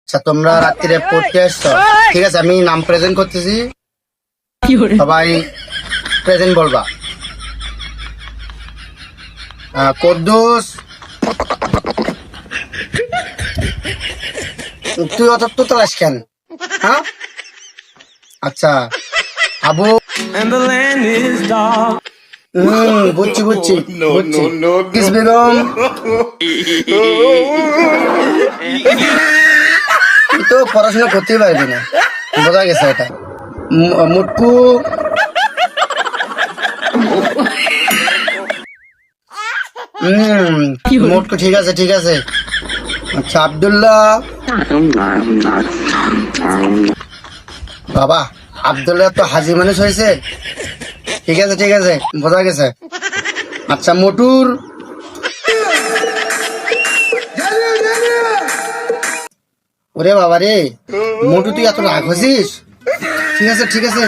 আচ্ছা তোমরা রাত্রিরে পড়তে আসছো, ঠিক আছে আমি নাম প্রেজেন্ট করতেছি, সবাই প্রেজেন্ট বলবা। কদ্দুস, তুই অত তো তালাশ কেন? হ্যাঁ আচ্ছা আবু, বুঝছি বুঝছি বুঝছি। কিস বেগম, তুই তো পড়াশোনা করতেই পারবি না, বোঝা গেছে এটা। মুটকু, মুটকু ঠিক আছে ঠিক আছে। আচ্ছা আব্দুল্লাহ, বাবা আব্দুল্লাহ তো হাজি মানুষ হয়েছে, ঠিক আছে ঠিক আছে বোঝা গেছে। আচ্ছা মোটুর, ওরে বাবা রে মোটু তুই এত রাগ হয়েছিস, ঠিক আছে ঠিক আছে